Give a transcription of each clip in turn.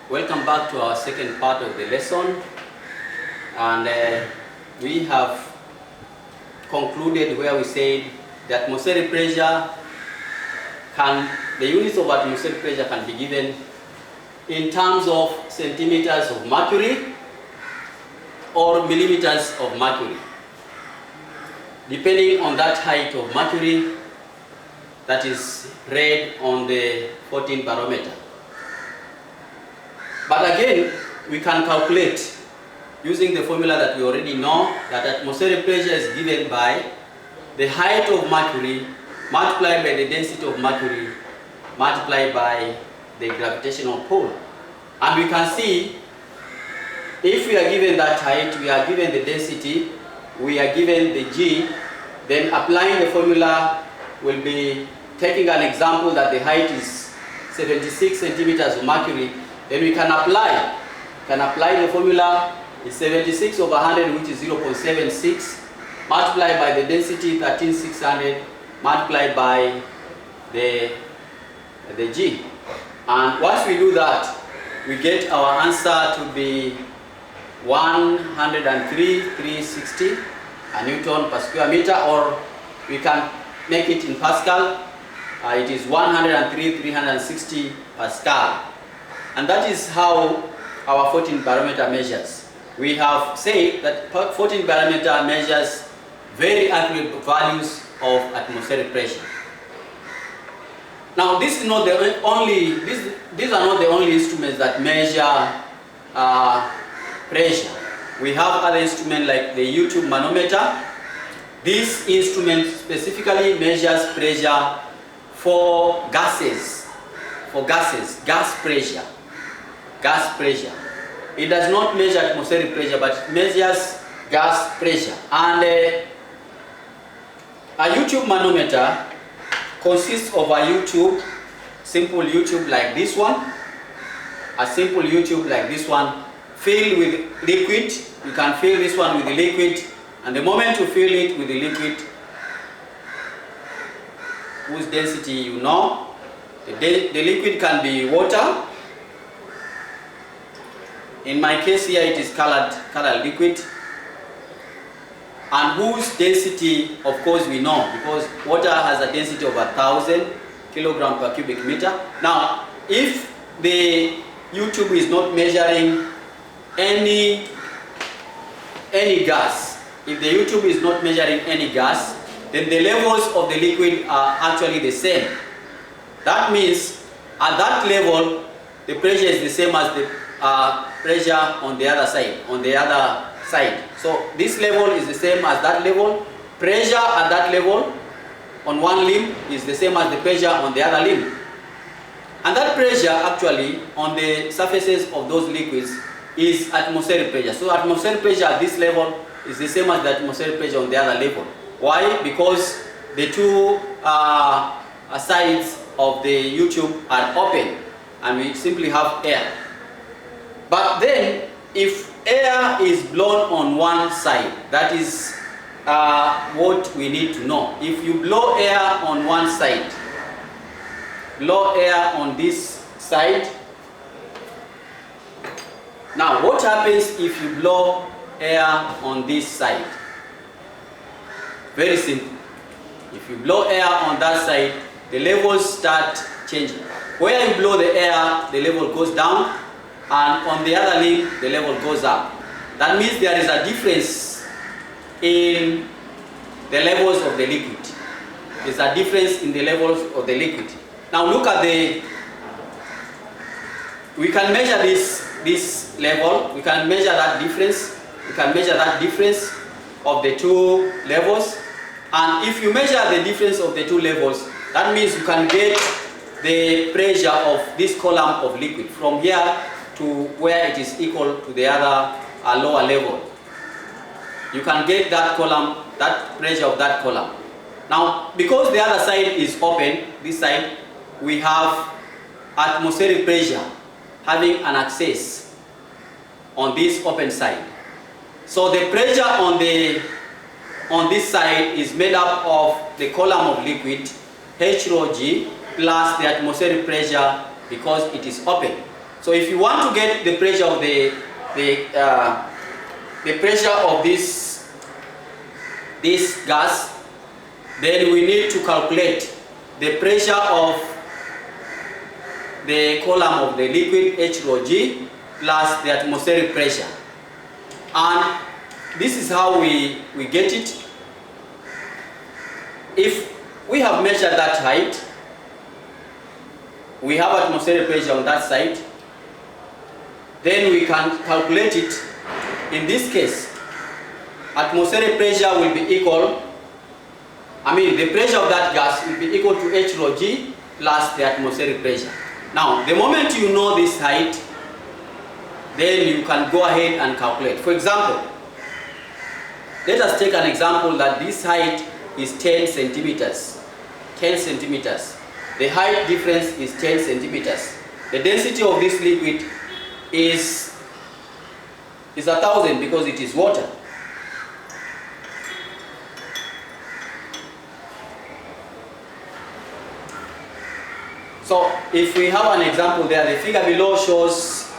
Welcome back to our second part of the lesson, and we have concluded where we said the atmospheric pressure the units of atmospheric pressure can be given in terms of centimeters of mercury or millimeters of mercury, depending on that height of mercury that is read on the 14 barometer. But again, we can calculate using the formula that we already know, that atmospheric pressure is given by the height of mercury multiplied by the density of mercury multiplied by the gravitational pull. And we can see if we are given that height, we are given the density, we are given the G, then applying the formula will be taking an example that the height is 76 centimeters of mercury. Then we can apply the formula is 76 over 100, which is 0.76, multiplied by the density 13,600, multiplied by the G. And once we do that, we get our answer to be 103,360 Newton per square meter, or we can make it in Pascal. It is 103,360 Pascal. And that is how our 14 barometer measures. We have said that 14 barometer measures very accurate values of atmospheric pressure. Now, these are not the only instruments that measure pressure. We have other instruments like the YouTube manometer. This instrument specifically measures pressure for gases, gas pressure. It does not measure atmospheric pressure, but it measures gas pressure. And a YouTube manometer consists of a simple YouTube like this one, filled with liquid. You can fill this one with the liquid, and the moment you fill it with the liquid, whose density you know, the liquid can be water. In my case here, it is colored liquid, and whose density, of course, we know, because water has a density of 1,000 kilograms per cubic meter. Now, if the YouTube is not measuring any gas, then the levels of the liquid are actually the same. That means at that level, the pressure is the same as the pressure on the other side. So this level is the same as that level. Pressure at that level on one limb is the same as the pressure on the other limb. And that pressure actually on the surfaces of those liquids is atmospheric pressure. So atmospheric pressure at this level is the same as the atmospheric pressure on the other level. Why? Because the two sides of the YouTube are open and we simply have air. But then, if air is blown on one side, that is what we need to know. If you blow air on one side, blow air on this side. Now, what happens if you blow air on this side? Very simple. If you blow air on that side, the levels start changing. Where you blow the air, the level goes down, and on the other limb, the level goes up. That means there is a difference in the levels of the liquid. There's a difference in the levels of the liquid. Now look at we can measure this level, we can measure that difference, of the two levels. And if you measure the difference of the two levels, that means you can get the pressure of this column of liquid from here to where it is equal to the other lower level. You can get that column, that pressure of that column. Now, because the other side is open, this side, we have atmospheric pressure having an access on this open side. So the pressure on this side is made up of the column of liquid, H rho G, plus the atmospheric pressure because it is open. So if you want to get the pressure of the pressure of this gas, then we need to calculate the pressure of the column of the liquid H rho G plus the atmospheric pressure. And this is how we get it. If we have measured that height, we have atmospheric pressure on that side, then we can calculate it. In this case, atmospheric pressure will be equal, the pressure of that gas will be equal to H rho G plus the atmospheric pressure. Now, the moment you know this height, then you can go ahead and calculate. For example, let us take an example that this height is 10 centimeters. 10 centimeters. The height difference is 10 centimeters. The density of this liquid is 1,000 because it is water. So if we have an example there, the figure below shows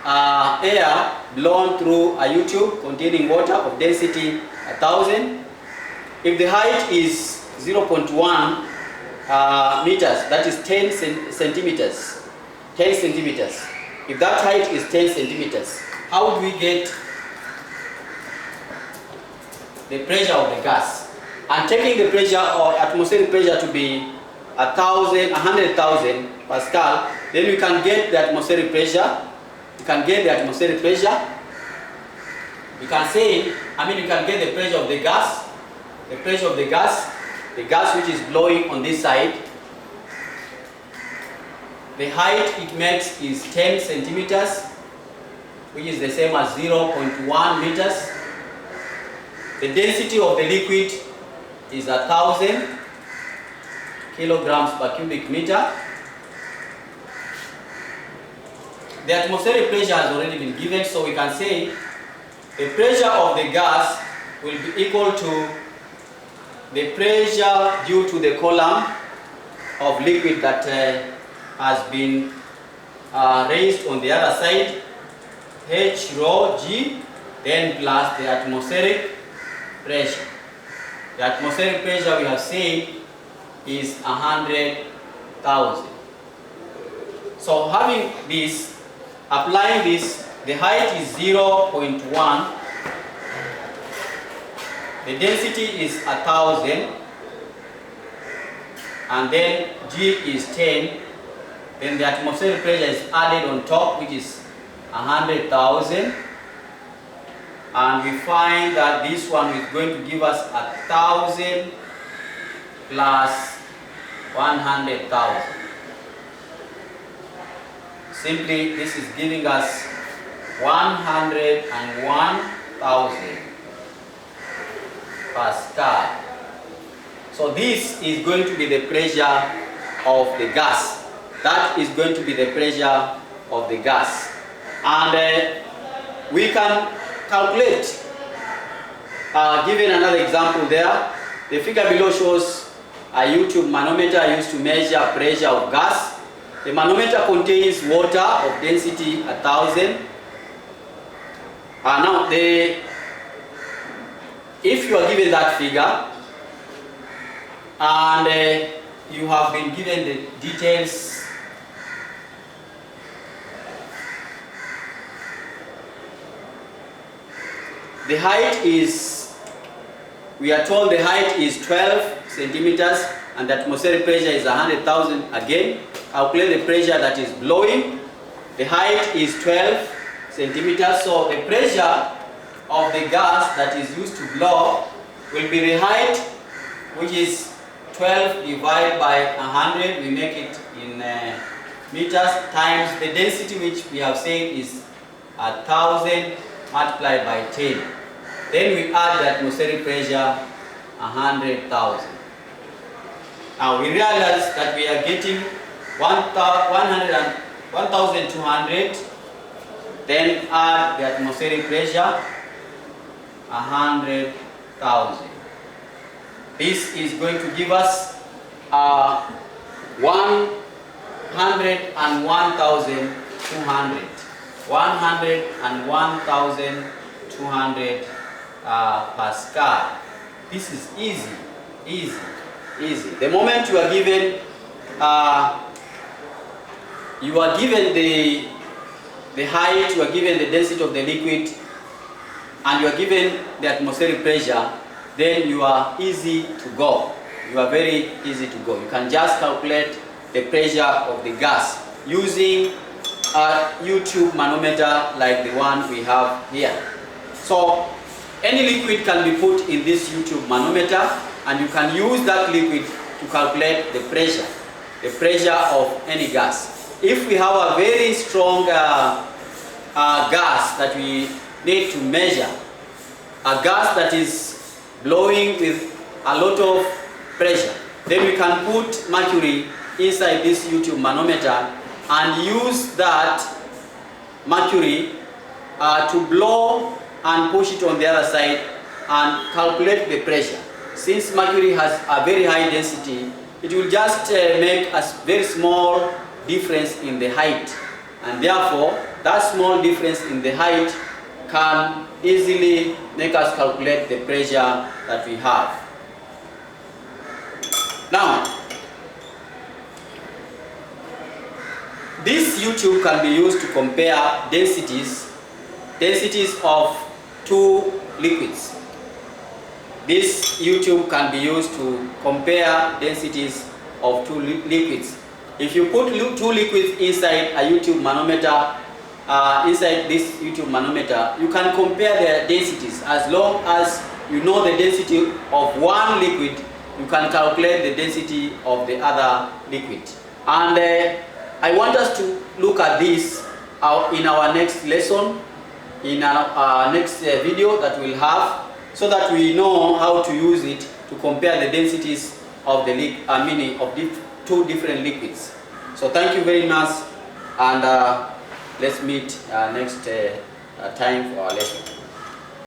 air blown through a U-tube containing water of density 1,000. If the height is 0.1 meters, that is 10 centimeters. 10 centimeters. If that height is 10 centimeters, how would we get the pressure of the gas? And taking the pressure or atmospheric pressure to be 100,000 Pascal, then we can get the atmospheric pressure. You can get the atmospheric pressure. You can say, you can get the pressure of the gas. The pressure of the gas which is blowing on this side. The height it makes is 10 centimeters, which is the same as 0.1 meters. The density of the liquid is 1,000 kilograms per cubic meter. The atmospheric pressure has already been given, so we can say the pressure of the gas will be equal to the pressure due to the column of liquid that has been raised on the other side, H rho G, then plus the atmospheric pressure. The atmospheric pressure we have said is 100,000. So having this, applying this, the height is 0.1, the density is 1,000, and then G is 10, then the atmospheric pressure is added on top, which is 100,000, and we find that this one is going to give us 1,000 plus 100,000. Simply, this is giving us 101,000 Pascal. So this is going to be the pressure of the gas. That is going to be the pressure of the gas. And we can calculate, given another example there, the figure below shows a U-tube manometer used to measure pressure of gas. The manometer contains water of density 1,000. Now, if you are given that figure and you have been given the details, the height is, we are told the height is 12 centimeters and the atmospheric pressure is 100,000 again. Calculate the pressure that is blowing. The height is 12 centimeters, so the pressure of the gas that is used to blow will be the height, which is 12 divided by 100, we make it in meters, times the density which we have said is 1,000 multiplied by 10. Then we add the atmospheric pressure 100,000. Now we realize that we are getting 1,200, then add the atmospheric pressure 100,000. This is going to give us 101,000 1,200. 100 and 1,200 Pascal. This is easy, easy, easy. The moment you are given the height, you are given the density of the liquid, and you are given the atmospheric pressure, then you are easy to go. You are very easy to go. You can just calculate the pressure of the gas using a YouTube manometer like the one we have here. So any liquid can be put in this YouTube manometer, and you can use that liquid to calculate the pressure of any gas. If we have a very strong gas that we need to measure, a gas that is blowing with a lot of pressure, then we can put mercury inside this YouTube manometer and use that mercury to blow and push it on the other side and calculate the pressure. Since mercury has a very high density, it will just make a very small difference in the height, and therefore that small difference in the height can easily make us calculate the pressure that we have. Now, this YouTube can be used to compare densities of two liquids. This YouTube can be used to compare densities of two liquids. If you put two liquids inside a YouTube manometer, inside this YouTube manometer, you can compare their densities. As long as you know the density of one liquid, you can calculate the density of the other liquid. And I want us to look at this in our next lesson, in our next video that we'll have, so that we know how to use it to compare the densities of the two different liquids. So thank you very much, and let's meet next time for our lesson.